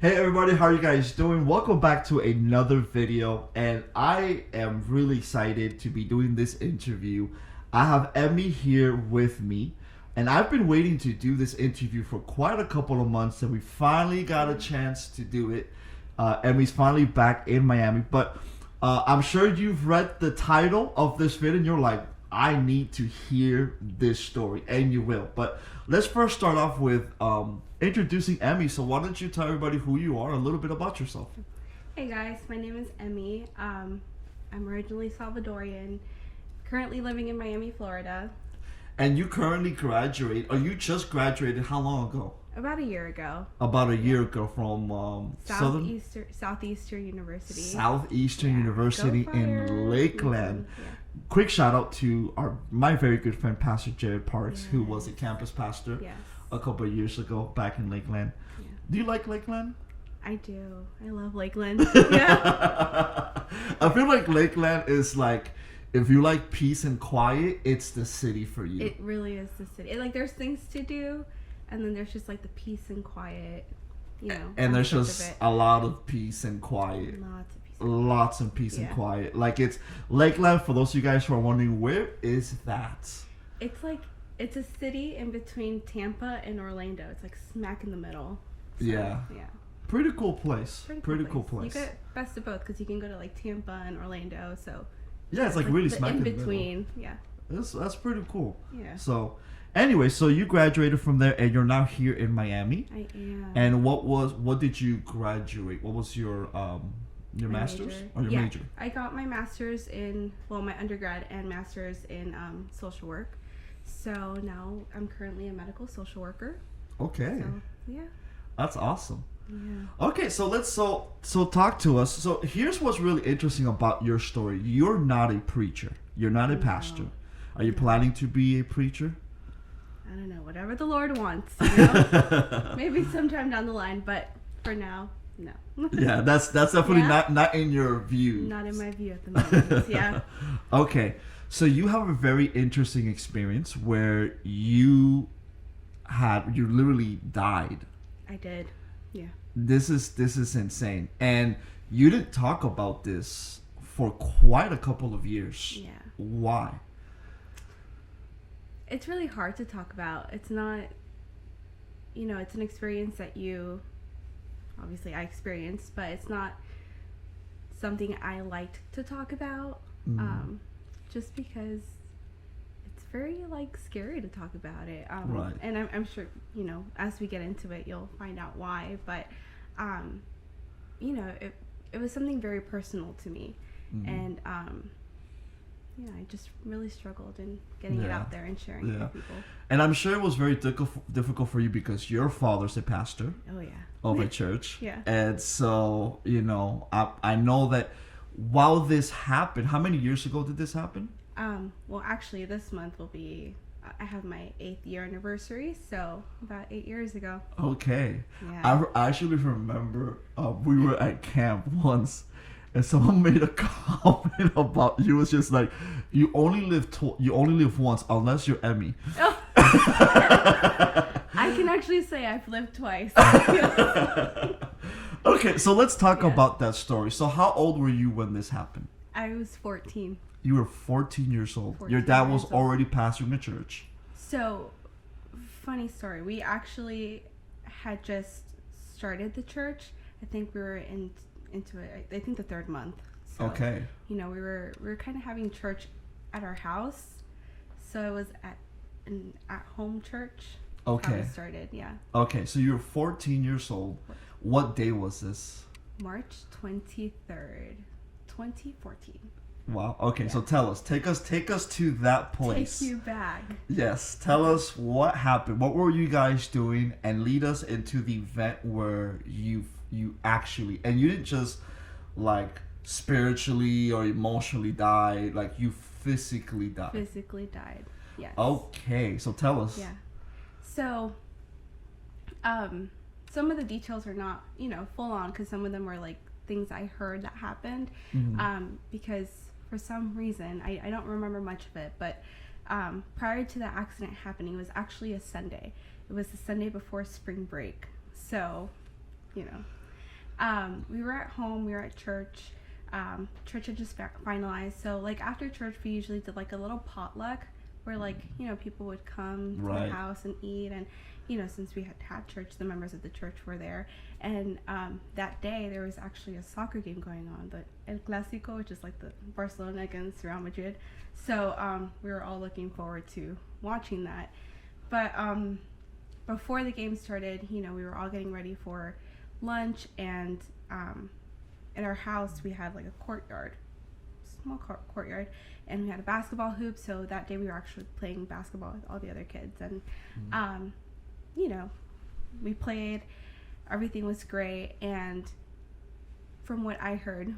Hey everybody, how are you guys doing? Welcome back to another video, and I am really excited to be doing this interview. I have Emmy here with me, and I've been waiting to do this interview for quite a couple of months, and we finally got a chance to do it. Emmy's finally back in Miami, but I'm sure you've read the title of this video and you're like, I need to hear this story, and you will. But let's first start off with introducing Emmy. So why don't you tell everybody who you are, a little bit about yourself? Hey guys, my name is Emmy. I'm originally Salvadorian, currently living in Miami, Florida. And you currently graduate, or you just graduated how long ago? About a year ago. About a year ago from Southeastern University. Southeastern University in Lakeland. Yeah. Quick shout out to my very good friend Pastor Jared Parks, who was a campus pastor a couple of years ago back in Lakeland. Yeah. Do you like Lakeland? I do. I love Lakeland. Yeah. I feel like Lakeland is like, if you like peace and quiet, it's the city for you. It really is the city. Like, there's things to do, and then there's just like the peace and quiet, And there's just a lot of peace and quiet. Lots of peace and quiet. Like, it's Lakeland, for those of you guys who are wondering, where is that? It's a city in between Tampa and Orlando. It's like smack in the middle. So, yeah. Pretty cool place. Pretty cool place. You get best of both because you can go to like Tampa and Orlando. So yeah, it's like really smack in between. Yeah. That's pretty cool. Yeah. So anyway, so you graduated from there and you're now here in Miami. I am. And what did you graduate? What was your master's major. Or your major? I got my master's in my undergrad and master's in social work. So now I'm currently a medical social worker. Okay. So, yeah. That's awesome. Yeah. Okay, so let's talk to us. So here's what's really interesting about your story. You're not a preacher. You're not a pastor. Are you planning to be a preacher? I don't know. Whatever the Lord wants. Maybe sometime down the line, but for now, no. Yeah, that's definitely not in your view. Not in my view at the moment. Yeah. Okay, so you have a very interesting experience where you literally died. I did. Yeah. This is insane, and you didn't talk about this for quite a couple of years. Yeah. Why? It's really hard to talk about. It's not, it's an experience that obviously I experienced, but it's not something I liked to talk about, just because it's very scary to talk about it. Right. And I'm sure, as we get into it, you'll find out why, but, it was something very personal to me. And, I just really struggled in getting it out there and sharing it with people. And I'm sure it was very difficult for you because your father's a pastor. Oh, yeah. Of a church. Yeah. And so, I know that while this happened, how many years ago did this happen? Well, actually, this month I have my 8th year anniversary, so about 8 years ago. Okay. Yeah. I actually remember we were at camp once, and someone made a comment about you. It was just like, you only live once unless you're Emmy. Oh. I can actually say I've lived twice. Okay, so let's talk about that story. So how old were you when this happened? I was 14. You were 14 years old. Your dad was already pastoring the church. So, funny story. We actually had just started the church. I think we were into it. I think the 3rd month. So, okay. We were kind of having church at our house, so it was an at-home church. Okay. How it started, yeah. Okay, so you're 14 years old. What day was this? March 23rd, 2014. Wow. Okay, so tell us. Take us to that place. Take you back. Yes. Tell us what happened. What were you guys doing? And lead us into the event where you actually, and you didn't just spiritually or emotionally die, you physically died. Physically died. Yes. Okay, so tell us. Yeah. So, some of the details are not, full on, because some of them were things I heard that happened. Because for some reason, I don't remember much of it, but prior to the accident happening, it was actually a Sunday. It was the Sunday before spring break. So, We were at home. We were at church. Church had just finalized. So like after church, we usually did like a little potluck where like people would come to Right. the house and eat, and since we had church, the members of the church were there. And that day there was actually a soccer game going on, the El Clásico, which is like the Barcelona against Real Madrid. So we were all looking forward to watching that. But before the game started, we were all getting ready for lunch, and in our house we had like a courtyard, small courtyard, and we had a basketball hoop. So that day we were actually playing basketball with all the other kids, and we played. Everything was great, and from what I heard,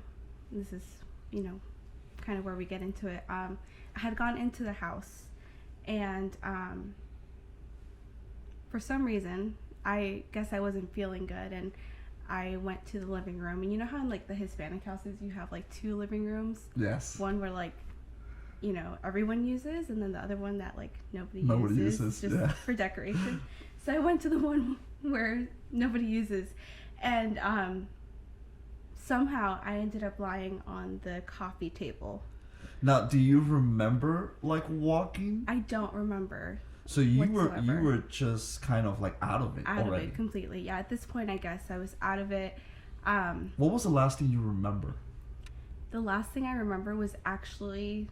this is kind of where we get into it. I had gone into the house, and for some reason, I guess I wasn't feeling good, and I went to the living room. And you know how in like the Hispanic houses you have like two living rooms? Yes. One where like everyone uses, and then the other one that like nobody uses just for decoration. So I went to the one where nobody uses, and somehow I ended up lying on the coffee table. Now, do you remember like walking? I don't remember. So you whatsoever. were just kind of like out of it Out already. of it completely. Yeah, at this point I guess I was out of it. What was the last thing you remember? The last thing I remember was actually,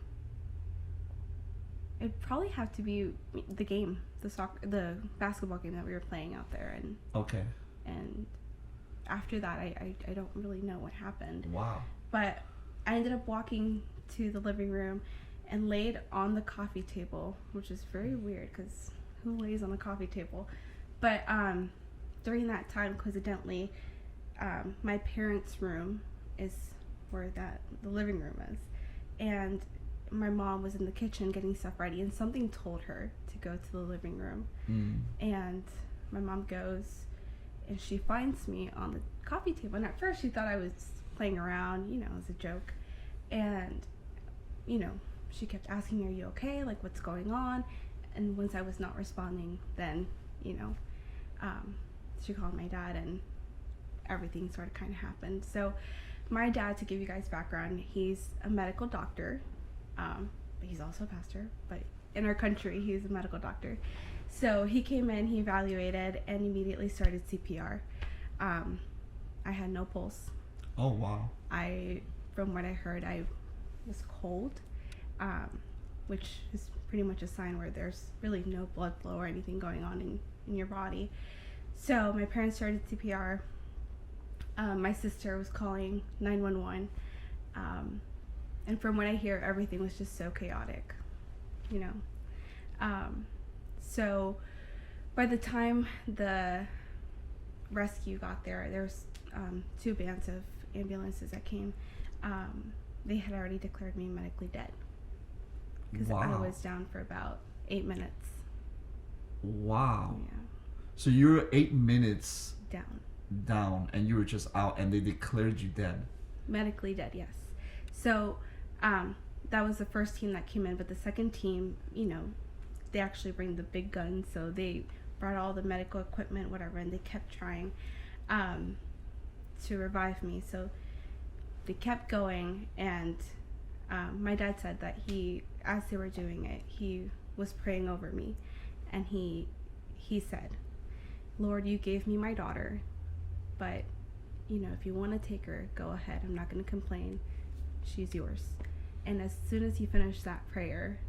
it'd probably have to be the game, the basketball game that we were playing out there, and Okay. and after that I don't really know what happened. Wow. But I ended up walking to the living room and laid on the coffee table, which is very weird because who lays on the coffee table? But during that time, coincidentally, my parents' room is where the living room is, and my mom was in the kitchen getting stuff ready, and something told her to go to the living room. And my mom goes, and she finds me on the coffee table, and at first she thought I was playing around, as a joke, and she kept asking, "Are you okay? Like, what's going on?" And once I was not responding, then she called my dad, and everything sort of kind of happened. So my dad, to give you guys background, he's a medical doctor, but he's also a pastor, but in our country he's a medical doctor. So he came in, he evaluated, and immediately started CPR. I had no pulse. Oh wow. From what I heard, I was cold, which is pretty much a sign where there's really no blood flow or anything going on in your body. So my parents started CPR. My sister was calling 911, and from what I hear, everything was just so chaotic, so by the time the rescue got there, there was two bands of ambulances that came. They had already declared me medically dead because I was down for about 8 minutes. Wow. Yeah. So you were 8 minutes down, and you were just out, and they declared you dead. Medically dead, yes. So that was the first team that came in, but the second team, they actually bring the big guns, so they brought all the medical equipment, whatever, and they kept trying to revive me. So they kept going, and my dad said that as they were doing it, he was praying over me, and he said, "Lord, you gave me my daughter, but if you want to take her, go ahead. I'm not going to complain. She's yours." And as soon as he finished that prayer,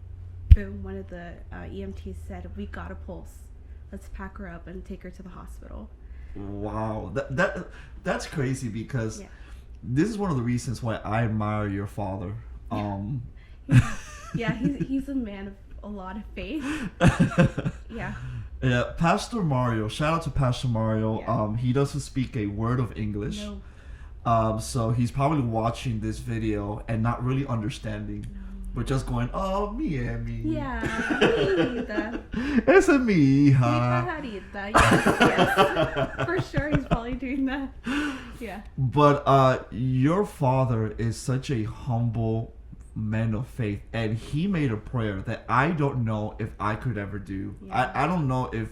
boom, one of the EMTs said, "We got a pulse. Let's pack her up and take her to the hospital." Wow. That's crazy, because Yeah. this is one of the reasons why I admire your father. Yeah, he's a man of a lot of faith. Yeah. Yeah, Pastor Mario. Shout out to Pastor Mario. Yeah. He doesn't speak a word of English. No. So he's probably watching this video and not really understanding, but just going, "Oh, mi Emi. Yeah. Hijita. Esa mi hija." Pajarita. Yes. For sure he's probably doing that. Yeah. But your father is such a humble man of faith, and he made a prayer that I don't know if I could ever do. Yeah. I don't know if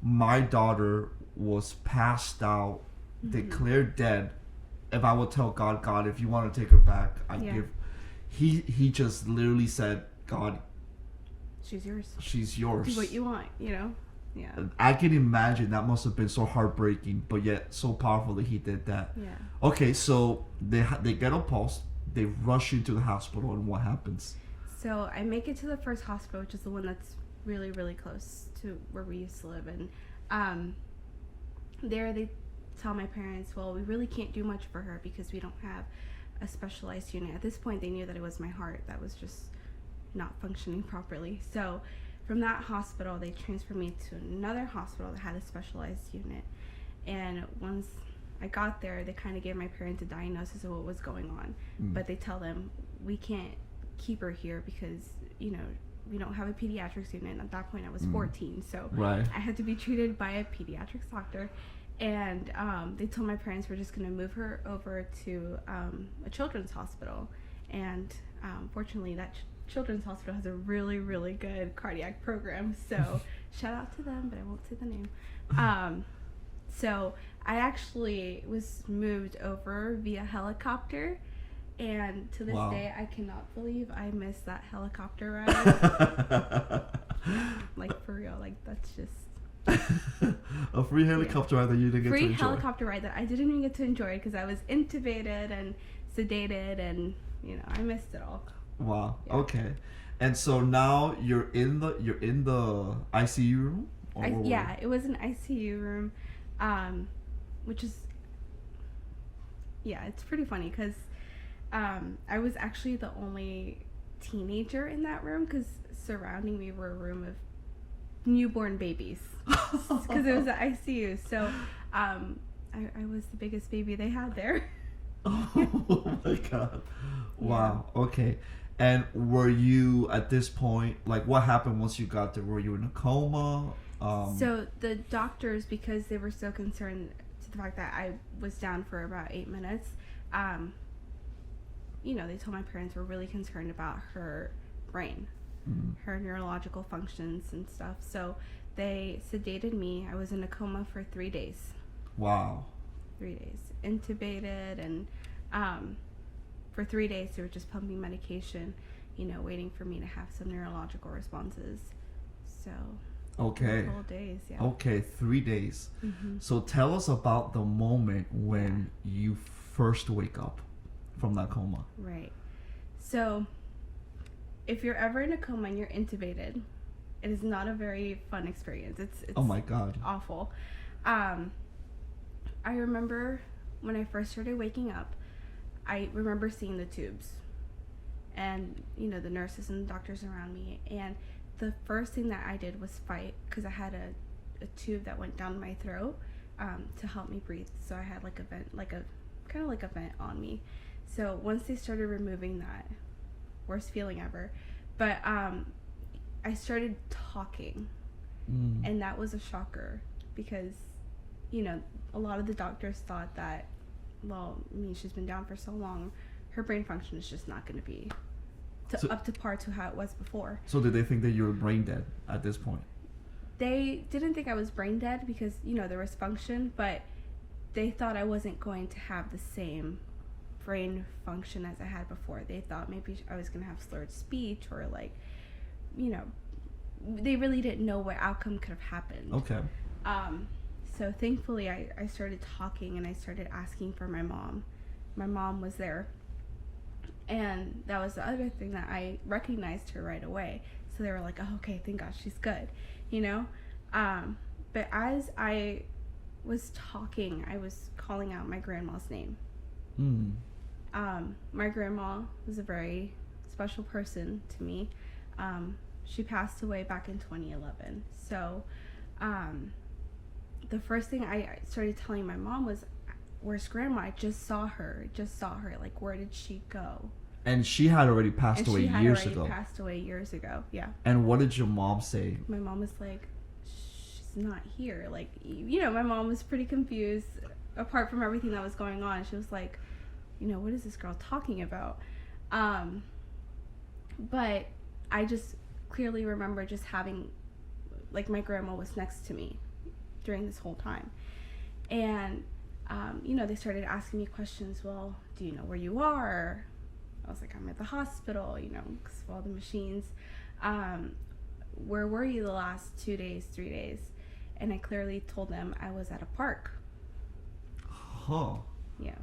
my daughter was passed out, declared dead, if I would tell God, if you want to take her back, I Yeah. give. He just literally said, God, She's yours. she's yours. Do what you want, you know? Yeah. I can imagine that must have been so heartbreaking, but yet so powerful that he did that. Yeah. Okay, so they get a pulse, they rush you to the hospital, and what happens? So I make it to the first hospital, which is the one that's really, really close to where we used to live. And there they tell my parents, well, we really can't do much for her because we don't have a specialized unit. At this point, they knew that it was my heart that was just not functioning properly. So from that hospital, they transferred me to another hospital that had a specialized unit. And once I got there, they kind of gave my parents a diagnosis of what was going on. But they tell them, we can't keep her here because, you know, we don't have a pediatrics unit. And at that point, I was 14. So Right. I had to be treated by a pediatrics doctor. And they told my parents we're just going to move her over to a children's hospital. And fortunately, that children's hospital has a really, really good cardiac program. So shout out to them, but I won't say the name. So I actually was moved over via helicopter. And to this Wow. day, I cannot believe I missed that helicopter ride. Like, for real. Like, that's just... A free helicopter ride that you didn't get to free enjoy. helicopter ride that I didn't even get to enjoy because I was intubated and sedated, and you know, I missed it all. Wow. Yeah. Okay. And so now you're in the ICU room? Yeah, it was an ICU room, which is, yeah, it's pretty funny because I was actually the only teenager in that room because surrounding me were a room of newborn babies because it was an ICU. So I was the biggest baby they had there. Oh my God. Wow. Okay. And were you at this point, like, what happened once you got there? Were you in a coma? So the doctors, because they were so concerned to the fact that I was down for about 8 minutes, you know, they told my parents were really concerned about her brain, her neurological functions and stuff. So they sedated me. I was in a coma for 3 days. Wow. 3 days. Intubated, and for 3 days they were just pumping medication, you know, waiting for me to have some neurological responses. So Okay. whole days, yeah. Okay, 3 days. Mm-hmm. So tell us about the moment when you first wake up from that coma. Right. So if you're ever in a coma and you're intubated, it is not a very fun experience. It's Oh my God. awful. I remember when I first started waking up, I remember seeing the tubes and, you know, the nurses and the doctors around me. And the first thing that I did was fight because I had a tube that went down my throat to help me breathe. So I had like a vent, kind of like a vent on me. So once they started removing that, worst feeling ever. But I started talking, and that was a shocker because, you know, a lot of the doctors thought that, well, I mean, she's been down for so long, her brain function is just not going to be up to par to how it was before. So did they think that you were brain dead at this point? They didn't think I was brain dead because, you know, there was function, but they thought I wasn't going to have the same brain function as I had before. They thought maybe I was going to have slurred speech or, like, you know, they really didn't know what outcome could have happened. Okay. So thankfully I started talking and I started asking for my mom. My mom was there. And that was the other thing, that I recognized her right away. So they were like, oh, okay, thank God she's good, you know? But as I was talking, I was calling out my grandma's name. My grandma was a very special person to me. She passed away back in 2011. So the first thing I started telling my mom was, where's grandma? I just saw her. Like, where did she go? And she had already passed away years ago. Passed away years ago, yeah. And what did your mom say? My mom was like, she's not here. Like, you know, my mom was pretty confused, apart from everything that was going on. She was like, you know, what is this girl talking about? But I just clearly remember just having, like, my grandma was next to me during this whole time. And They started asking me questions. Well, do you know where you are? I was like, I'm at the hospital, because of all the machines. Where were you the last 2 days, 3 days? And I clearly told them I was at a park. Huh. Yeah.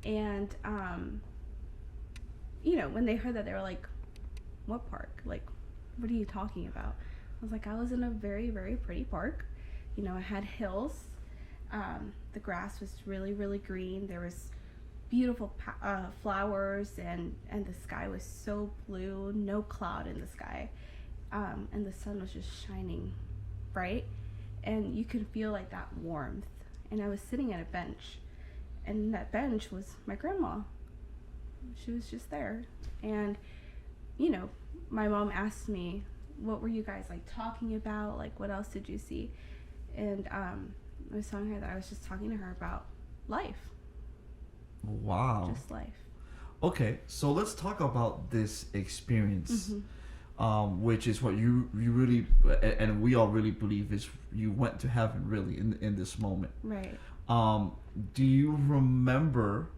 And, when they heard that, they were like, what park? Like, what are you talking about? I was like, I was in a very, very pretty park. I had hills. The grass was really, really green. There was beautiful flowers, and the sky was so blue, no cloud in the sky. And the sun was just shining bright. And you could feel like that warmth. And I was sitting at a bench. And that bench was my grandma. She was just there. And, my mom asked me, what were you guys like talking about? Like, what else did you see? And I was telling her that I was just talking to her about life. Wow. Just life. Okay, so let's talk about this experience, Mm-hmm. which is what you really, and we all really believe is you went to heaven really in this moment. Right. Do you remember,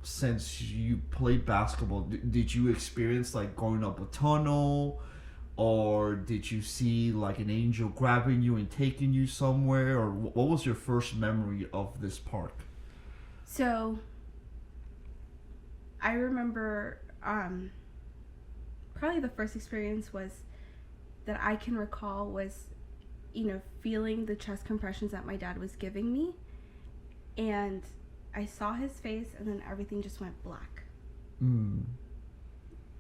since you played basketball, did you experience like going up a tunnel, or did you see like an angel grabbing you and taking you somewhere, or what was your first memory of this park? So I remember probably the first experience was that I can recall was, feeling the chest compressions that my dad was giving me, and I saw his face, and then everything just went black.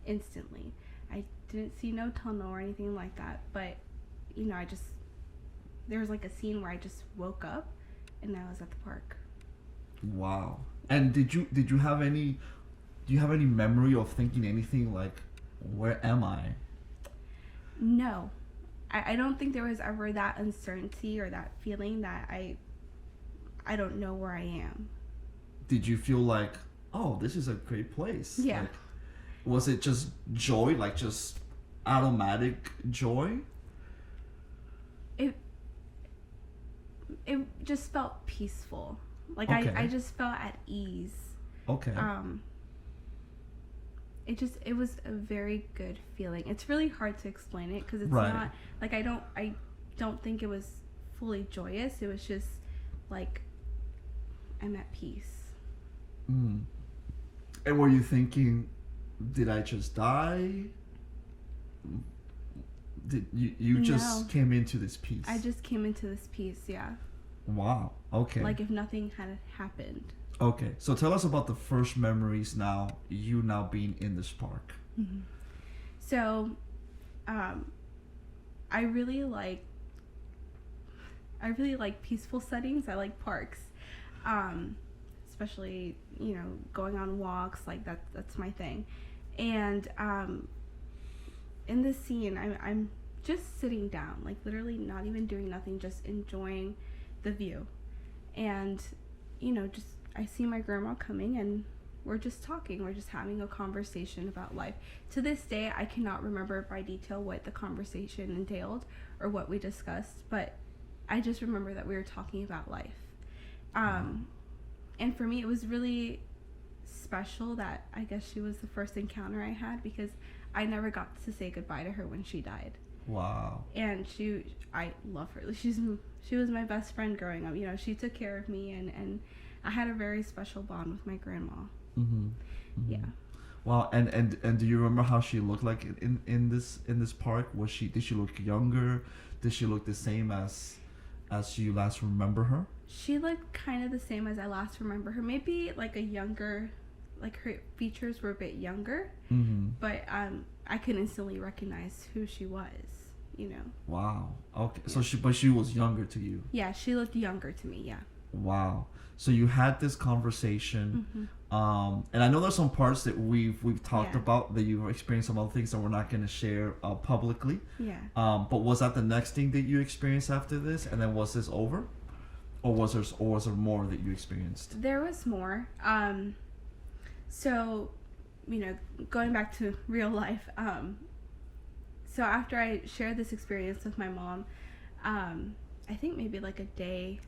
Instantly. I didn't see no tunnel or anything like that, but there was like a scene where I just woke up and I was at the park. Wow. And do you have any memory of thinking anything like, where am I? No. I don't think there was ever that uncertainty or that feeling that I don't know where I am. Did you feel like, oh, this is a great place? Yeah. Like, was it just joy, like just automatic joy? It just felt peaceful. Like, Okay. I just felt at ease. Okay. It was a very good feeling. It's really hard to explain it because it's Right. not like I don't think it was fully joyous. It was just like I'm at peace. And were you thinking, did I just die? Did you just No. came into this peace? I just came into this peace, yeah. Wow. Okay. Like if nothing had happened. Okay. So tell us about the first memories now, you now being in this park. Mm-hmm. So, I really like peaceful settings. I like parks. Especially, going on walks, like that's my thing. And in this scene, I'm just sitting down, like literally not even doing nothing, just enjoying the view. And just I see my grandma coming, and we're just talking. We're just having a conversation about life. To this day, I cannot remember by detail what the conversation entailed or what we discussed, but I just remember that we were talking about life. And for me, it was really special that I guess she was the first encounter I had, because I never got to say goodbye to her when she died. Wow. And I love her. She was my best friend growing up. She took care of me, and I had a very special bond with my grandma. Mm-hmm. Mm-hmm. Yeah. Wow. And do you remember how she looked like in this park? Did she look younger? Did she look the same as you last remember her? She looked kind of the same as I last remember her. Maybe like a younger, like her features were a bit younger. Mm-hmm. But I could instantly recognize who she was. Wow. Okay. Yeah. So she was younger to you. Yeah, she looked younger to me. Yeah. Wow. So you had this conversation, Mm-hmm. and I know there's some parts that we've talked Yeah. about that you've experienced some other things that we're not going to share publicly. Yeah. But was that the next thing that you experienced after this, and then was this over, or was there more that you experienced? There was more. So, going back to real life. So after I shared this experience with my mom, I think maybe like a day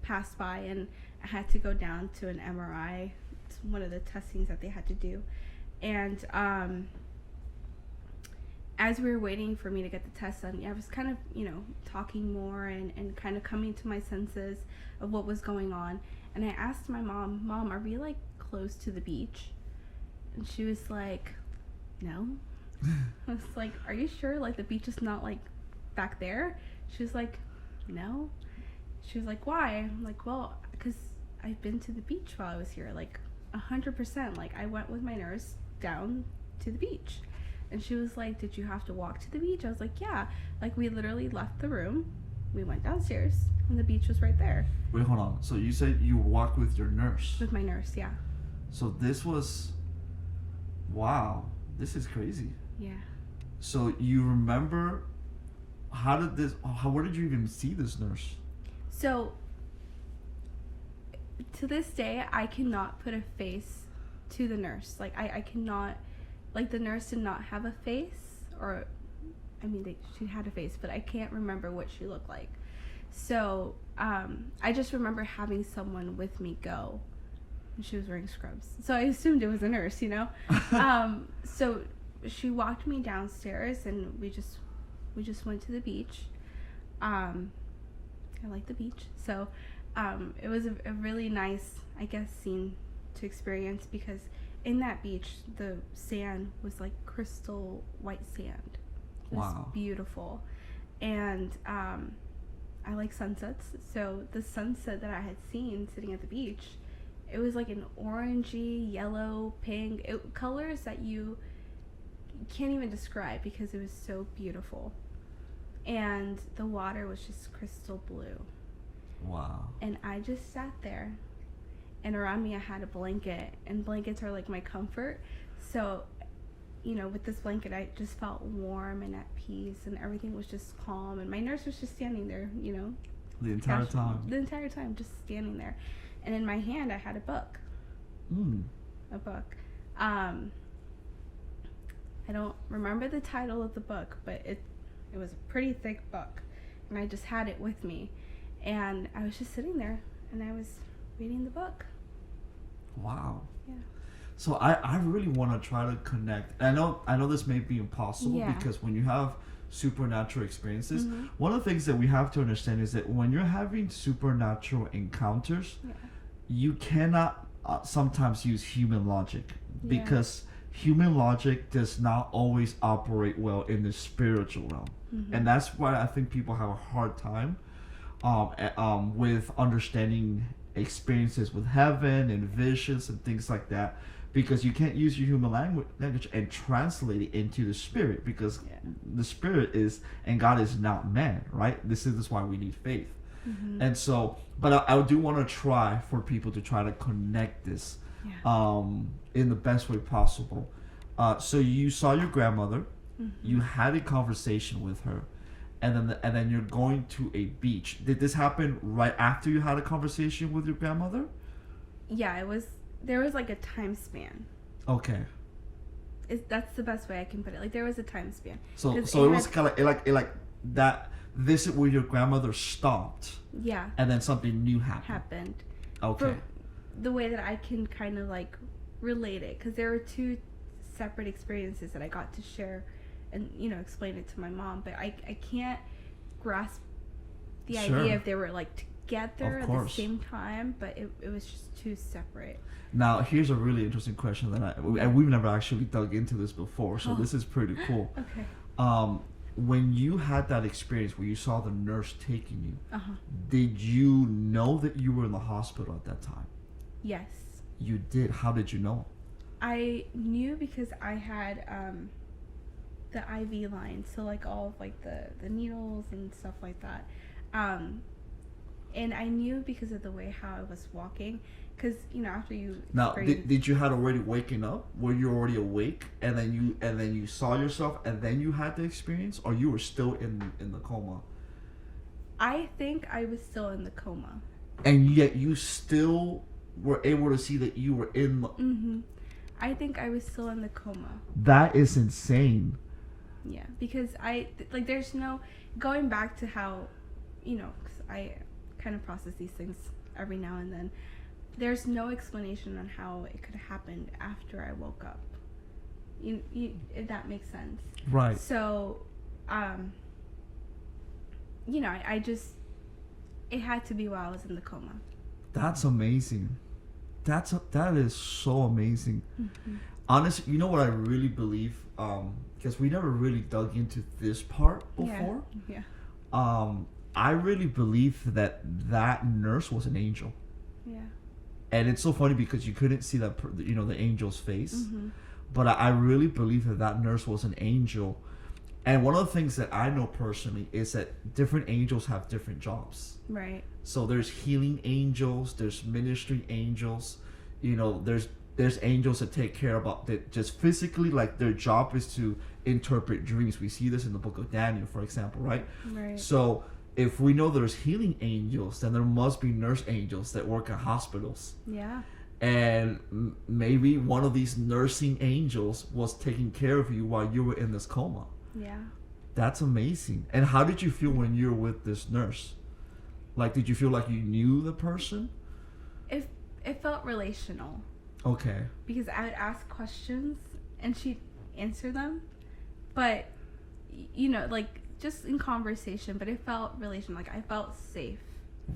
passed by, and I had to go down to an MRI. It's one of the testings that they had to do. And as we were waiting for me to get the test done, I was kind of, talking more and kind of coming to my senses of what was going on. And I asked my Mom, are we like close to the beach? And she was like, no. I was like, are you sure? Like, the beach is not like back there? She was like, no. She was like, why? I'm like, well, because I've been to the beach while I was here, like 100%. Like, I went with my nurse down to the beach. And she was like, did you have to walk to the beach? I was like, yeah. Like, we literally left the room, we went downstairs, and the beach was right there. Wait, hold on. So you said you walked with your nurse? With my nurse, yeah. So this was, wow, this is crazy. Yeah. So you remember, where did you even see this nurse? So, to this day, I cannot put a face to the nurse. Like, I cannot, like, the nurse did not have a face, or, I mean, she had a face, but I can't remember what she looked like. So, I just remember having someone with me go, and she was wearing scrubs. So I assumed it was a nurse, So she walked me downstairs, and we just went to the beach. I like the beach, so it was a really nice, I guess, scene to experience, because in that beach the sand was like crystal white sand. It was beautiful. And I like sunsets, so the sunset that I had seen sitting at the beach, it was like an orangey, yellow, pink, colors that you can't even describe, because it was so beautiful. And the water was just crystal blue. Wow. And I just sat there, and around me I had a blanket, and blankets are like my comfort. So, with this blanket I just felt warm and at peace, and everything was just calm, and my nurse was just standing there, the entire time just standing there. And in my hand I had a book. A book. I don't remember the title of the book, but it was a pretty thick book, and I just had it with me, and I was just sitting there, and I was reading the book. Wow. Yeah. So I really want to try to connect. I know this may be impossible, because when you have supernatural experiences, one of the things that we have to understand is that when you're having supernatural encounters, you cannot sometimes use human logic, because human logic does not always operate well in the spiritual realm. And that's why I think people have a hard time with understanding experiences with heaven and visions and things like that, because you can't use your human language and translate it into the spirit, because the spirit is, and God is not man, right? This is why we need faith. And so, but I do want to try for people to try to connect this in the best way possible. So you saw your grandmother, you had a conversation with her, and then you're going to a beach. Did this happen right after you had a conversation with your grandmother? Yeah, there was like a time span. Okay. That's the best way I can put it. Like, there was a time span. So it was kind of like that visit with your grandmother stopped. Yeah. And then something new happened. Okay. For the way that I can kind of like relate it, because there were two separate experiences that I got to share and explain it to my mom, but I can't grasp the idea if they were like together at the same time, but it was just two separate. Now here's a really interesting question that and we've never actually dug into this before, so this is pretty cool. Okay. When you had that experience where you saw the nurse taking you, did you know that you were in the hospital at that time? Yes. You did. How did you know? I knew because I had the IV line, so like all of like the needles and stuff like that, and I knew because of the way how I was walking, because after you now did you had already waken up? Were you already awake, and then you saw yourself, and then you had the experience, or you were still in the coma? I think I was still in the coma, and yet you still were able to see that you were in the I think I was still in the coma. That is insane. Yeah, because there's no going back to how, because I kind of process these things every now and then. There's no explanation on how it could have happened after I woke up. If that makes sense. Right. So, I just, it had to be while I was in the coma. That's amazing. That is so amazing. Mm-hmm. Honestly, you know what I really believe? Because we never really dug into this part before. Yeah. I really believe that nurse was an angel. Yeah. And it's so funny because you couldn't see the angel's face. Mm-hmm. But I really believe that nurse was an angel. And one of the things that I know personally is that different angels have different jobs. Right. So there's healing angels, there's ministry angels, there's angels that take care about that just physically, like their job is to interpret dreams. We see this in the book of Daniel, for example, right? Right. So if we know there's healing angels, then there must be nurse angels that work at hospitals. Yeah. And maybe one of these nursing angels was taking care of you while you were in this coma. Yeah. That's amazing. And how did you feel when you were with this nurse? Like, did you feel like you knew the person? It felt relational. Okay. Because I would ask questions and she'd answer them. But, like, just in conversation. But it felt relational. Like, I felt safe.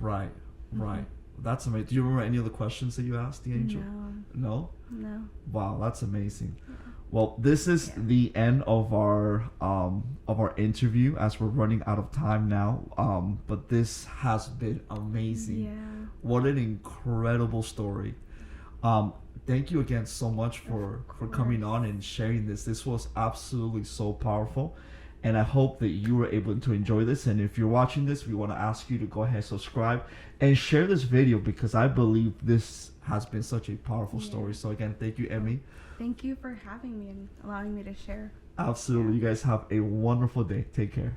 Right. Right. Mm-hmm. That's amazing. Do you remember any of the questions that you asked the angel? No. Wow, that's amazing. Yeah. Well, this is the end of our interview, as we're running out of time now. But this has been amazing. Yeah. What an incredible story. Thank you again so much for coming on and sharing this. This was absolutely so powerful. And I hope that you were able to enjoy this. And if you're watching this, we want to ask you to go ahead, subscribe, and share this video, because I believe this has been such a powerful story. So again, thank you, Emmy. Thank you for having me and allowing me to share. Absolutely. You guys have a wonderful day. Take care.